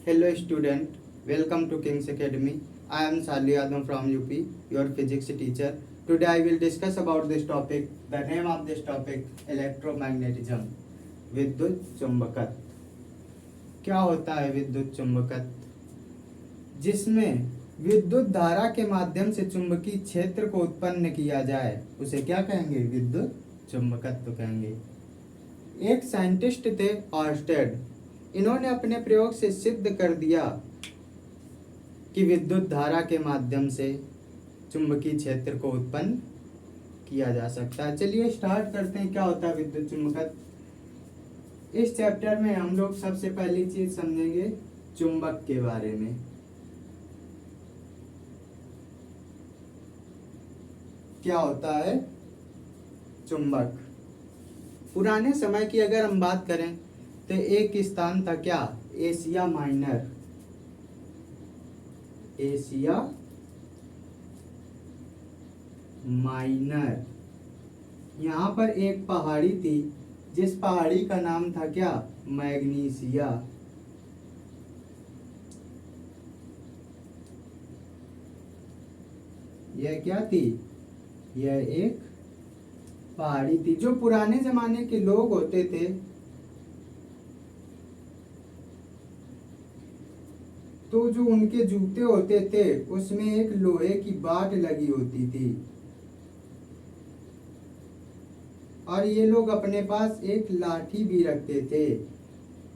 Hello student, welcome to King's Academy. I am Salih Adam from UP, your physics teacher. Today I will discuss about this topic. The name of this topic electromagnetism. विद्युत चुंबकत्व. क्या होता है विद्युत चुंबकत्व? जिसमें विद्युत धारा के माध्यम से चुंबकीय क्षेत्र को उत्पन्न किया जाए उसे क्या कहेंगे? विद्युत चुंबकत्व कहेंगे. एक साइंटिस्ट थे ऑर्स्टेड. इन्होंने अपने प्रयोग से सिद्ध कर दिया कि विद्युत धारा के माध्यम से चुंबकीय क्षेत्र को उत्पन्न किया जा सकता है. चलिए स्टार्ट करते हैं. क्या होता है विद्युत चुंबकत्व? इस चैप्टर में हम लोग सबसे पहली चीज समझेंगे चुंबक के बारे में. क्या होता है चुंबक? पुराने समय की अगर हम बात करें तो एक स्थान था क्या? Asia minor. Asia minor. यहाँ पर एक पहाड़ी थी जिस पहाड़ी का नाम था क्या? मैग्नीशिया. यह क्या थी? यह एक पहाड़ी थी. जो पुराने जमाने के लोग होते थे तो जो उनके जूते होते थे उसमें एक लोहे की बाट लगी होती थी और ये लोग अपने पास एक लाठी भी रखते थे.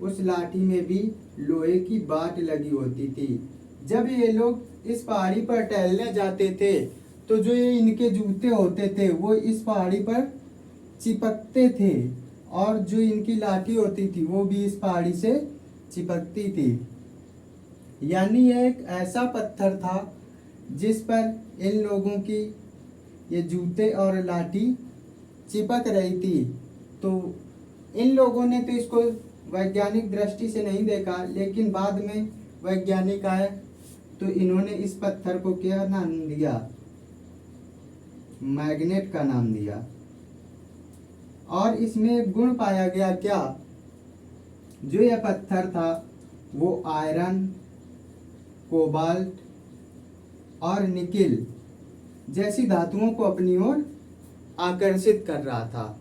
उस लाठी में भी लोहे की बाट लगी होती थी. जब ये लोग इस पहाड़ी पर टहलने जाते थे तो जो ये इनके जूते होते थे वो इस पहाड़ी पर चिपकते थे और जो इनकी लाठी होती थी वो भी इस पहाड़ी से चिपकती थी. यानी यह एक ऐसा पत्थर था जिस पर इन लोगों की ये जूते और लाठी चिपक रही थी. तो इन लोगों ने तो इसको वैज्ञानिक दृष्टि से नहीं देखा, लेकिन बाद में वैज्ञानिक आए तो इन्होंने इस पत्थर को क्या नाम दिया? मैग्नेट का नाम दिया. और इसमें एक गुण पाया गया क्या? जो यह पत्थर था वो आयरन, कोबाल्ट और निकिल जैसी धातुओं को अपनी ओर आकर्षित कर रहा था.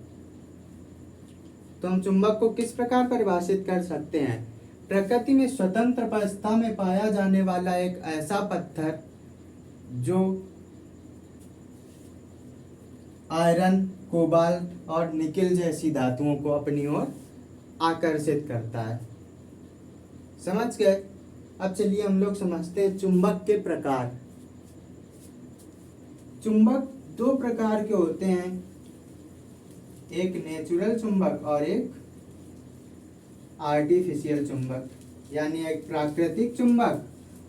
तो हम चुंबक को किस प्रकार परिभाषित कर सकते हैं? प्रकृति में स्वतंत्र अवस्था में पाया जाने वाला एक ऐसा पत्थर जो आयरन, कोबाल्ट और निकिल जैसी धातुओं को अपनी ओर आकर्षित करता है. समझ गए? अब चलिए हम लोग समझते हैं चुंबक के प्रकार. चुंबक दो प्रकार के होते हैं, एक नेचुरल चुंबक और एक आर्टिफिशियल चुंबक. यानी एक प्राकृतिक चुंबक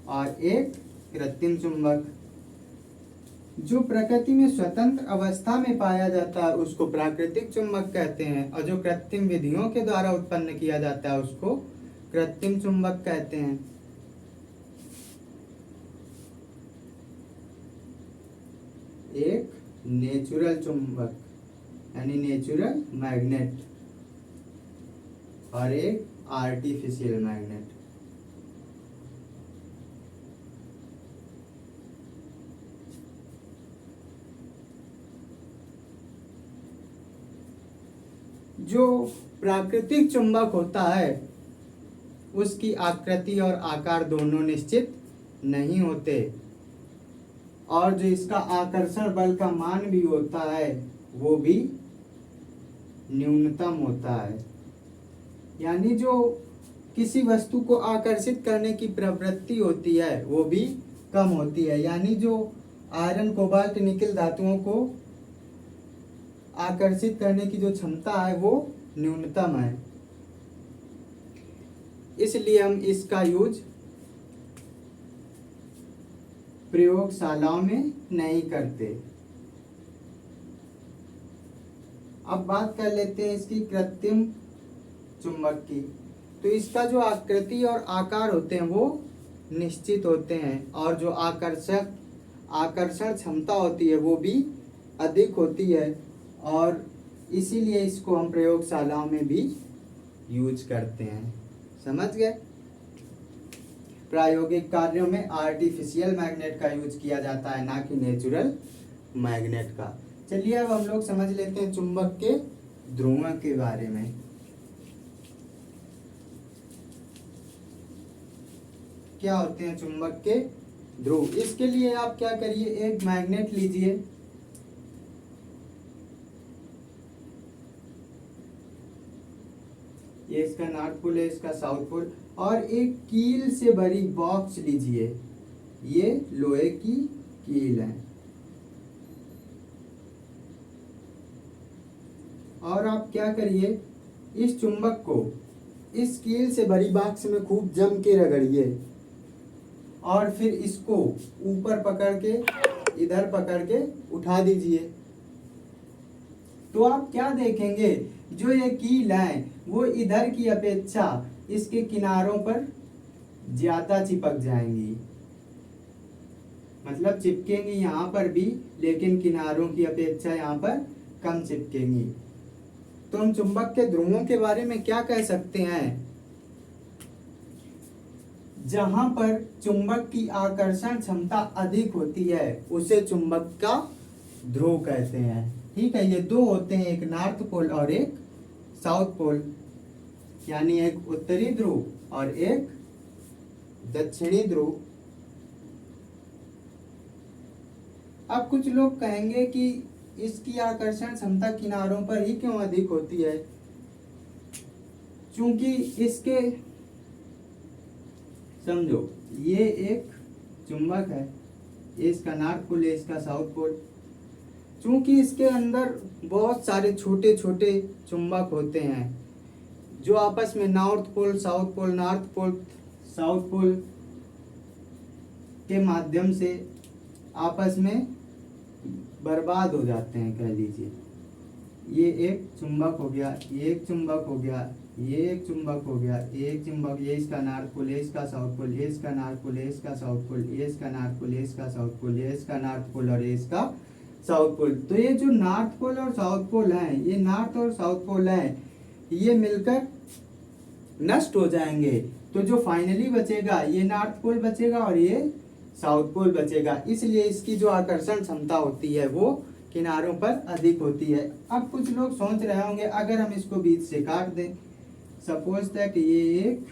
और एक कृत्रिम चुंबक. जो प्रकृति में स्वतंत्र अवस्था में पाया जाता है उसको प्राकृतिक चुंबक कहते हैं और जो कृत्रिम विधियों के द्वारा उत्पन्न किया जाता है उसको कृत्रिम चुंबक कहते हैं. एक नेचुरल चुंबक यानी नेचुरल मैग्नेट और एक आर्टिफिशियल मैग्नेट. जो प्राकृतिक चुंबक होता है उसकी आकृति और आकार दोनों निश्चित नहीं होते और जो इसका आकर्षण बल का मान भी होता है वो भी न्यूनतम होता है. यानी जो किसी वस्तु को आकर्षित करने की प्रवृत्ति होती है वो भी कम होती है. यानी जो आयरन, कोबाल्ट, निकिल धातुओं को आकर्षित करने की जो क्षमता है वो न्यूनतम है. इसलिए हम इसका यूज प्रयोगशालाओं में नहीं करते. अब बात कर लेते हैं इसकी कृत्रिम चुंबक की. तो इसका जो आकृति और आकार होते हैं वो निश्चित होते हैं और जो आकर्षण क्षमता होती है वो भी अधिक होती है और इसीलिए इसको हम प्रयोगशालाओं में भी यूज करते हैं. समझ गए? प्रायोगिक कार्यों में आर्टिफिशियल मैग्नेट का यूज किया जाता है, ना कि नेचुरल मैग्नेट का। चलिए अब हम लोग समझ लेते हैं चुंबक के ध्रुवों के बारे में। क्या होते हैं चुंबक के ध्रुव? इसके लिए आप क्या करिए, एक मैग्नेट लीजिए, ये इसका नॉर्थ पोल है, इसका साउथ पोल, और एक कील से भरी बॉक्स लीजिए, ये लोहे की कील है, और आप क्या करिए, इस चुंबक को इस कील से भरी बॉक्स में खूब जम के रगड़िए, और फिर इसको ऊपर पकड़ के इधर पकड़ के उठा दीजिए। तो आप क्या देखेंगे, जो ये कील है वो इधर की अपेक्षा इसके किनारों पर ज्यादा चिपक जाएंगी, मतलब चिपकेंगी यहाँ पर भी, लेकिन किनारों की अपेक्षा यहाँ पर कम चिपकेंगी। तो हम चुंबक के ध्रुवों के बारे में क्या कह सकते हैं, जहां पर चुंबक की आकर्षण क्षमता अधिक होती है उसे चुंबक का ध्रुव कहते हैं। ठीक है, ये दो होते हैं, एक नॉर्थ पोल और एक साउथ पोल, यानी एक उत्तरी ध्रुव और एक दक्षिणी ध्रुव। अब कुछ लोग कहेंगे कि इसकी आकर्षण क्षमता किनारों पर ही क्यों अधिक होती है, क्योंकि इसके, समझो ये एक चुंबक है, ये इसका नॉर्थ पोल है, इसका साउथ पोल। चूंकि इसके अंदर बहुत सारे छोटे छोटे चुंबक होते हैं जो आपस में north pole south pole, north pole south pole के माध्यम से आपस में बर्बाद हो जाते हैं, कह लीजिए। ये एक चुंबक हो गया, ये एक चुंबक हो गया, ये एक चुंबक हो गया, एक चुंबक, ये इसका नॉर्थ पोल, ये इसका साउथ पोल, ये इसका नॉर्थ पोल, ये इसका साउथ पोल, ये इसका नॉर्थ पोल, ये इसका साउथ पोल, ये इसका नॉर्थ पोल और ये इसका साउथ पोल। तो ये जो नॉर्थ पोल और साउथ पोल हैं, ये नॉर्थ और साउथ पोल हैं, ये मिलकर नष्ट हो जाएंगे। तो जो फाइनली बचेगा ये नॉर्थ पोल बचेगा और ये साउथ पोल बचेगा। इसलिए इसकी जो आकर्षण क्षमता होती है वो किनारों पर अधिक होती है। अब कुछ लोग सोच रहे होंगे, अगर हम इसको बीच से काट दें, सपोज दैट ये एक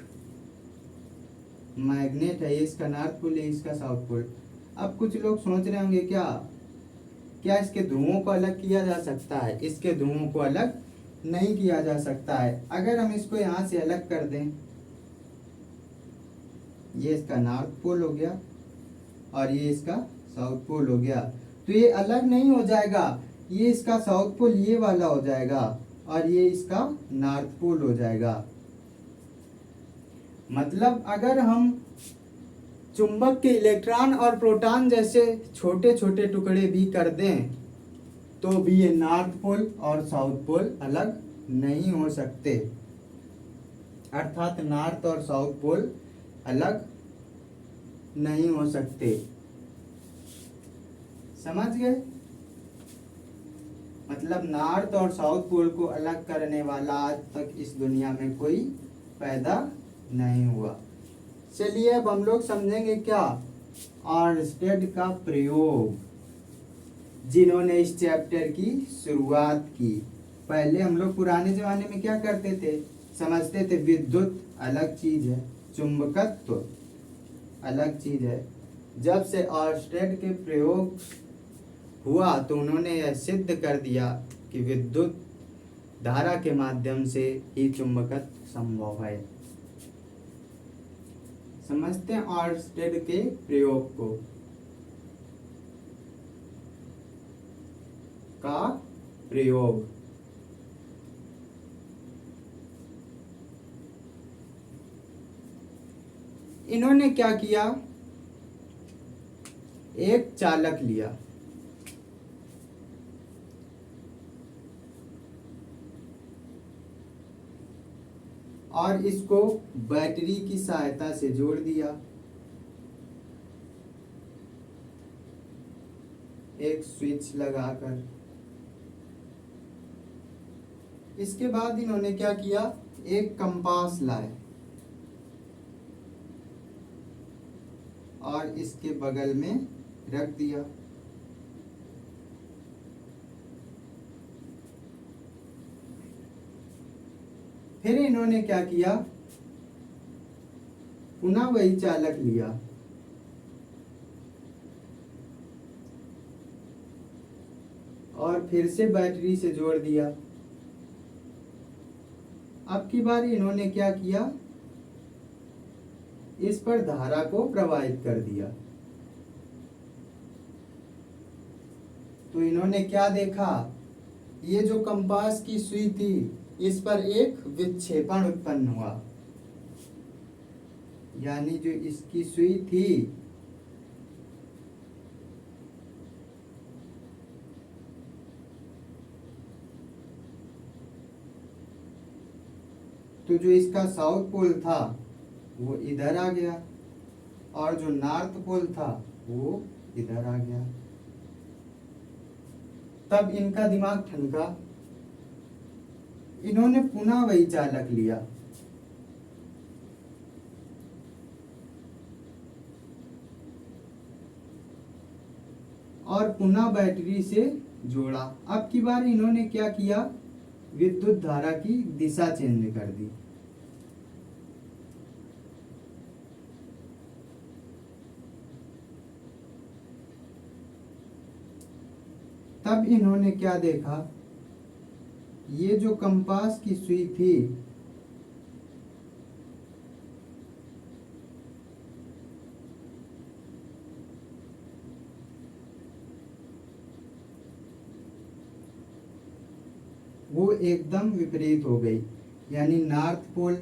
मैग्नेट है, ये इसका नॉर्थ पोल है, इसका साउथ पोल। अब कुछ लोग सोच रहे होंगे, क्या क्या इसके ध्रुवों को अलग किया जा सकता है? इसके ध्रुवों को अलग नहीं किया जा सकता है। अगर हम इसको यहाँ से अलग कर दें, ये इसका नॉर्थ पोल हो गया और ये इसका साउथ पोल हो गया, तो ये अलग नहीं हो जाएगा, ये इसका साउथ पोल ये वाला हो जाएगा और ये इसका नॉर्थ पोल हो जाएगा। मतलब अगर हम चुंबक के इलेक्ट्रॉन और प्रोटॉन जैसे छोटे छोटे टुकड़े भी कर दें तो भी ये नॉर्थ पोल और साउथ पोल अलग नहीं हो सकते, अर्थात नॉर्थ और साउथ पोल अलग नहीं हो सकते। समझ गए? मतलब नॉर्थ और साउथ पोल को अलग करने वाला आज तक इस दुनिया में कोई पैदा नहीं हुआ। चलिए अब हम लोग समझेंगे क्या ऑर्स्टेड का प्रयोग, जिन्होंने इस चैप्टर की शुरुआत की। पहले हम लोग पुराने जमाने में क्या करते थे, समझते थे विद्युत अलग चीज है, चुंबकत्व अलग चीज है। जब से ऑर्स्टेड के प्रयोग हुआ तो उन्होंने यह सिद्ध कर दिया कि विद्युत धारा के माध्यम से ही चुंबकत्व संभव है। समझते हैं ऑर्स्टेड के प्रयोग को, का प्रयोग। इन्होंने क्या किया, एक चालक लिया, और इसको बैटरी की सहायता से जोड़ दिया, एक स्विच लगाकर। इसके बाद इन्होंने क्या किया, एक कंपास लाए, और इसके बगल में रख दिया। फिर इन्होंने क्या किया, पुनः वही चालक लिया और फिर से बैटरी से जोड़ दिया। अब की बार इन्होंने क्या किया, इस पर धारा को प्रवाहित कर दिया। तो इन्होंने क्या देखा, ये जो कंपास की सुई थी इस पर एक विक्षेपण उत्पन्न हुआ, यानी जो इसकी सुई थी तो जो इसका साउथ पोल था वो इधर आ गया और जो नॉर्थ पोल था वो इधर आ गया। तब इनका दिमाग ठनका, इन्होंने पुनः वही चालक लिया और पुनः बैटरी से जोड़ा। अब की बार इन्होंने क्या किया, विद्युत धारा की दिशा चेंज कर दी। तब इन्होंने क्या देखा, ये जो कंपास की सुई थी वो एकदम विपरीत हो गई, यानी नॉर्थ पोल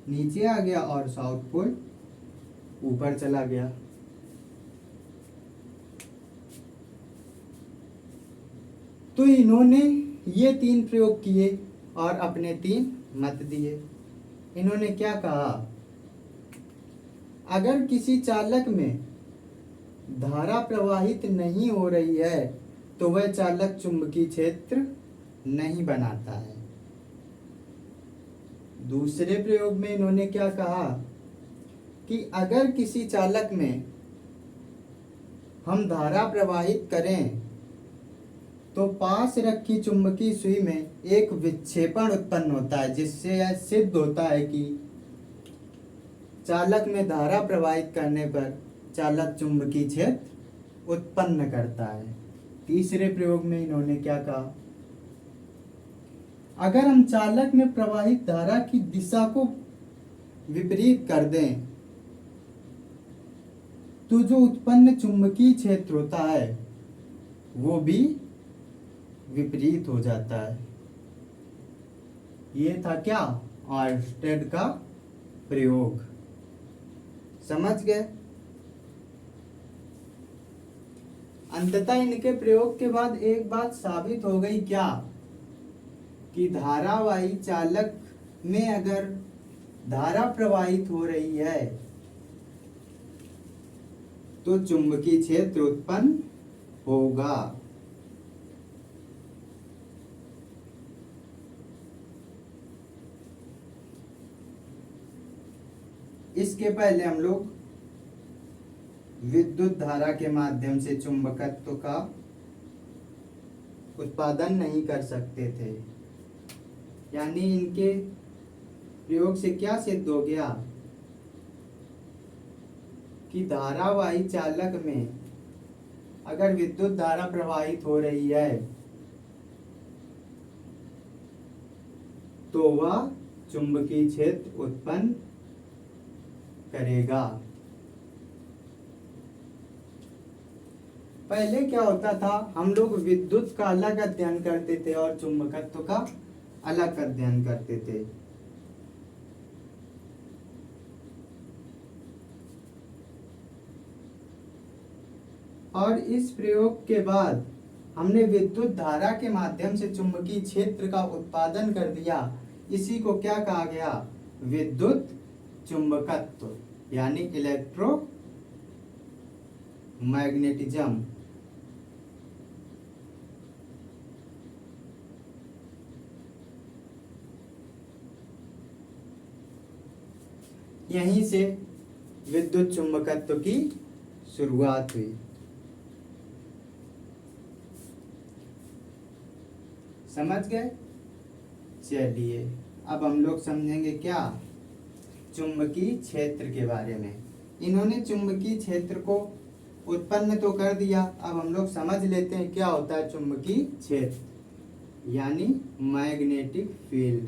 नीचे आ गया और साउथ पोल ऊपर चला गया। तो इन्होंने ये 3 प्रयोग किए और अपने 3 मत दिए। इन्होंने क्या कहा, अगर किसी चालक में धारा प्रवाहित नहीं हो रही है तो वह चालक चुंबकीय क्षेत्र नहीं बनाता है। दूसरे प्रयोग में इन्होंने क्या कहा कि अगर किसी चालक में हम धारा प्रवाहित करें तो पास रखी चुंबकीय सुई में एक विक्षेपण उत्पन्न होता है, जिससे यह सिद्ध होता है कि चालक में धारा प्रवाहित करने पर चालक चुंबकीय क्षेत्र उत्पन्न करता है। तीसरे प्रयोग में इन्होंने क्या कहा, अगर हम चालक में प्रवाहित धारा की दिशा को विपरीत कर दें तो जो उत्पन्न चुंबकीय क्षेत्र होता है वो भी विपरीत हो जाता है। ये था क्या, ऑयरस्टेड का प्रयोग। समझ गए। अंततः इनके प्रयोग के बाद एक बात साबित हो गई, क्या कि धारावाही चालक में अगर धारा प्रवाहित हो रही है तो चुंबकीय क्षेत्र उत्पन्न होगा। इसके पहले हम लोग विद्युत धारा के माध्यम से चुंबकत्व का उत्पादन नहीं कर सकते थे, यानी इनके प्रयोग से क्या सिद्ध हो गया कि धारावाही चालक में अगर विद्युत धारा प्रवाहित हो रही है तो वह चुंबकीय क्षेत्र उत्पन्न करेगा। पहले क्या होता था, हम लोग विद्युत का अलग अध्ययन करते थे और चुंबकत्व का अलग अध्ययन करते थे। और इस प्रयोग के बाद हमने विद्युत धारा के माध्यम से चुंबकीय क्षेत्र का उत्पादन कर दिया। इसी को क्या कहा गया, विद्युत चुंबकत्व, यानी इलेक्ट्रो मैग्नेटिज्म। यहीं से विद्युत चुंबकत्व की शुरुआत हुई। समझ गए? चलिए अब हम लोग समझेंगे क्या, चुंबकीय क्षेत्र के बारे में। इन्होंने चुंबकीय क्षेत्र को उत्पन्न तो कर दिया, अब हम लोग समझ लेते हैं क्या होता है चुंबकीय क्षेत्र, यानी मैग्नेटिक फील्ड।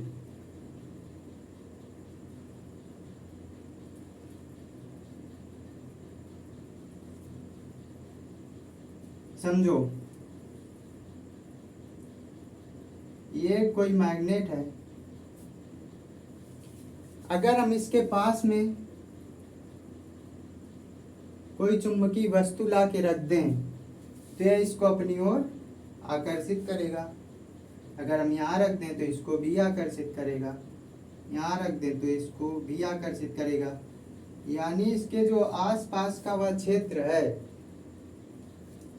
समझो, ये कोई मैग्नेट है, अगर हम इसके पास में कोई चुंबकीय वस्तु ला के रख दें तो यह इसको अपनी ओर आकर्षित करेगा। अगर हम यहाँ रख दें तो इसको भी आकर्षित करेगा, यहाँ रख दें तो इसको भी आकर्षित करेगा। यानी इसके जो आसपास का वह क्षेत्र है,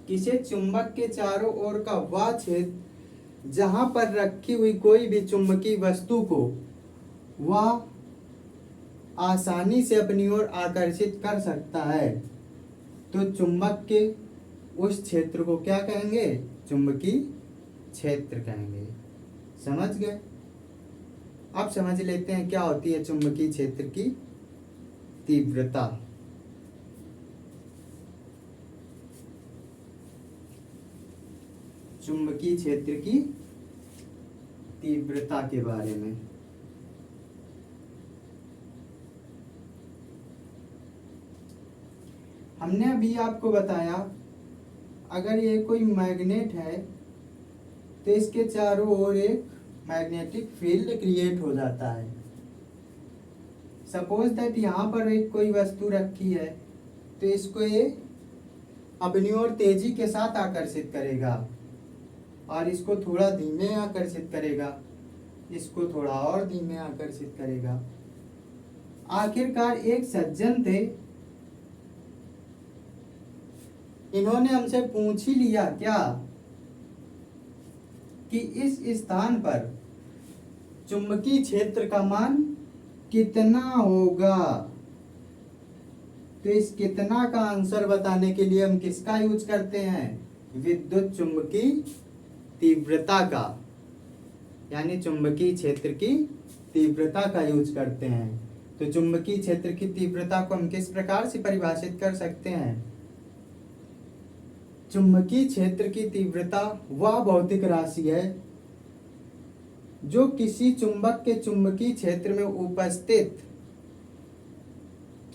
किसी चुंबक के चारों ओर का वह क्षेत्र जहां पर रखी हुई कोई भी चुंबकीय वस्तु को वह आसानी से अपनी ओर आकर्षित कर सकता है, तो चुंबक के उस क्षेत्र को क्या कहेंगे, चुंबकीय क्षेत्र कहेंगे। समझ गए? अब समझ लेते हैं क्या होती है चुंबकीय क्षेत्र की तीव्रता। चुंबकीय क्षेत्र की तीव्रता के बारे में हमने अभी आपको बताया, अगर ये कोई मैग्नेट है तो इसके चारों ओर एक मैग्नेटिक फील्ड क्रिएट हो जाता है। सपोज दैट यहाँ पर एक कोई वस्तु रखी है तो इसको ये अपनी ओर तेजी के साथ आकर्षित करेगा और इसको थोड़ा धीमे आकर्षित करेगा, इसको थोड़ा और धीमे आकर्षित करेगा। आखिरकार एक सज्जन थे, इन्होंने हमसे पूछ ही लिया क्या कि इस स्थान पर चुंबकीय क्षेत्र का मान कितना होगा। तो इस कितना का आंसर बताने के लिए हम किसका यूज करते हैं, विद्युत चुंबकीय तीव्रता का, यानी चुंबकीय क्षेत्र की तीव्रता का यूज करते हैं। तो चुंबकीय क्षेत्र की तीव्रता को हम किस प्रकार से परिभाषित कर सकते हैं, चुंबकीय क्षेत्र की तीव्रता वह भौतिक राशि है जो किसी चुंबक के चुंबकीय क्षेत्र में उपस्थित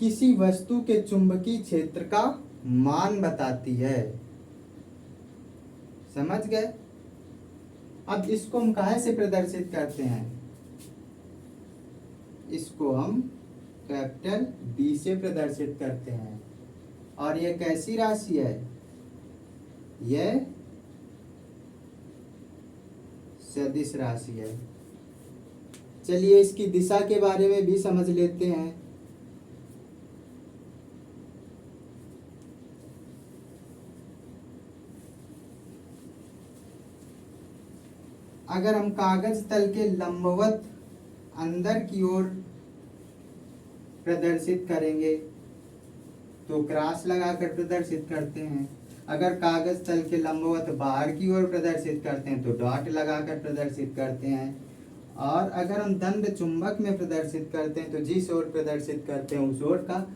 किसी वस्तु के चुंबकीय क्षेत्र का मान बताती है। समझ गए? अब इसको हम कहाँ से प्रदर्शित करते हैं, इसको हम कैपिटल D से प्रदर्शित करते हैं। और यह कैसी राशि है, यह सदिश राशि है। चलिए इसकी दिशा के बारे में भी समझ लेते हैं। अगर हम कागज तल के लंबवत अंदर की ओर प्रदर्शित करेंगे तो क्रॉस लगाकर प्रदर्शित करते हैं। अगर कागज तल के लंबवत बाहर की ओर प्रदर्शित करते हैं तो डॉट लगाकर प्रदर्शित करते हैं। और अगर हम दंड चुंबक में प्रदर्शित करते हैं तो जिस ओर प्रदर्शित करते हैं उस ओर का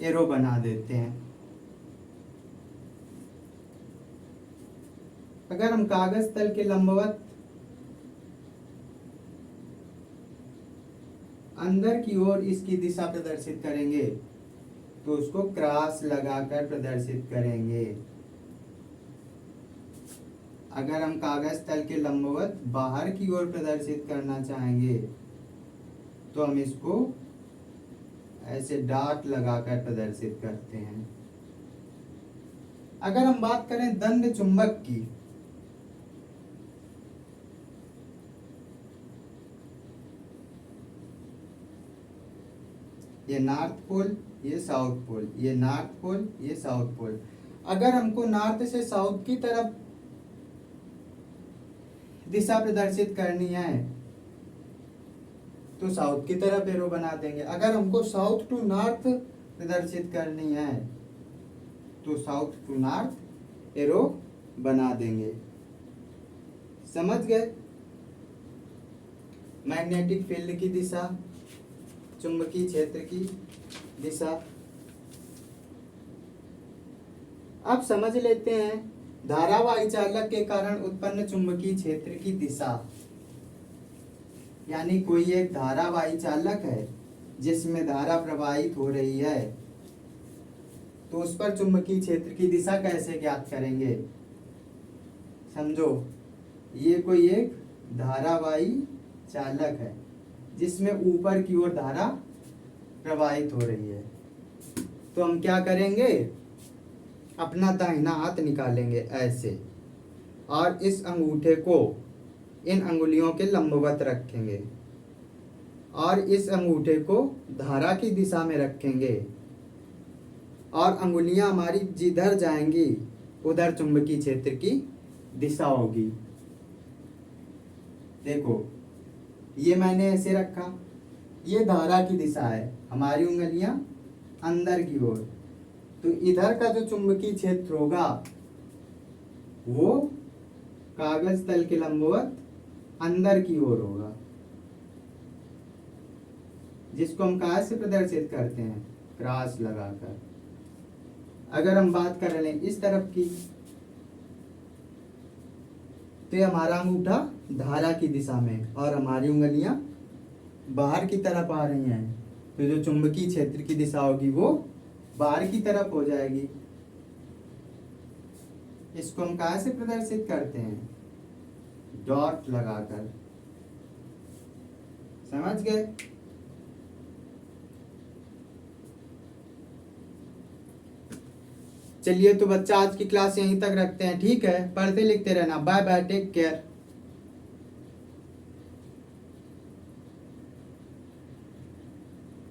एरो बना देते हैं। अगर हम कागज तल के लंबवत अंदर की ओर इसकी दिशा प्रदर्शित करेंगे तो उसको क्रॉस लगाकर प्रदर्शित करेंगे। अगर हम कागज तल के लंबवत बाहर की ओर प्रदर्शित करना चाहेंगे तो हम इसको ऐसे डॉट लगाकर प्रदर्शित करते हैं। अगर हम बात करें दंड चुंबक की, ये नॉर्थ पोल, ये साउथ पोल, ये नॉर्थ पोल, ये साउथ पोल। अगर हमको नॉर्थ से साउथ की तरफ दिशा प्रदर्शित करनी है तो साउथ की तरफ एरो बना देंगे। अगर हमको साउथ टू नॉर्थ प्रदर्शित करनी है तो साउथ टू नॉर्थ एरो बना देंगे। समझ गए? मैग्नेटिक फील्ड की दिशा, चुंबकीय क्षेत्र की दिशा। अब समझ लेते हैं धारावाही चालक के कारण उत्पन्न चुंबकीय क्षेत्र की दिशा। यानी कोई एक धारावाही चालक है जिसमें धारा प्रवाहित हो रही है, तो उस पर चुंबकीय क्षेत्र की दिशा कैसे ज्ञात करेंगे? समझो, ये कोई एक धारावाही चालक है जिसमें ऊपर की ओर धारा प्रवाहित हो रही है, तो हम क्या करेंगे? अपना दाहिना हाथ निकालेंगे ऐसे, और इस अंगूठे को इन अंगुलियों के लंबवत रखेंगे और इस अंगूठे को धारा की दिशा में रखेंगे, और अंगुलियां हमारी जिधर जाएंगी उधर चुंबकीय क्षेत्र की दिशा होगी। देखो, ये मैंने ऐसे रखा, ये धारा की दिशा है, हमारी उंगलियां अंदर की ओर, तो इधर का जो चुंबकीय क्षेत्र होगा वो कागज तल के लंबवत अंदर की ओर होगा, जिसको हम कहाँ से प्रदर्शित करते हैं? क्रॉस लगाकर। अगर हम बात कर रहे हैं इस तरफ की, तो हमारा अंगूठा धारा की दिशा में और हमारी उंगलियां बाहर की तरफ आ रही हैं, तो जो चुंबकीय क्षेत्र की दिशा होगी वो बाहर की तरफ हो जाएगी। इसको हम कहाँ से प्रदर्शित करते हैं? डॉट लगाकर। समझ गए? चलिए, तो बच्चा आज की क्लास यहीं तक रखते हैं। ठीक है, पढ़ते लिखते रहना। Bye bye, take care.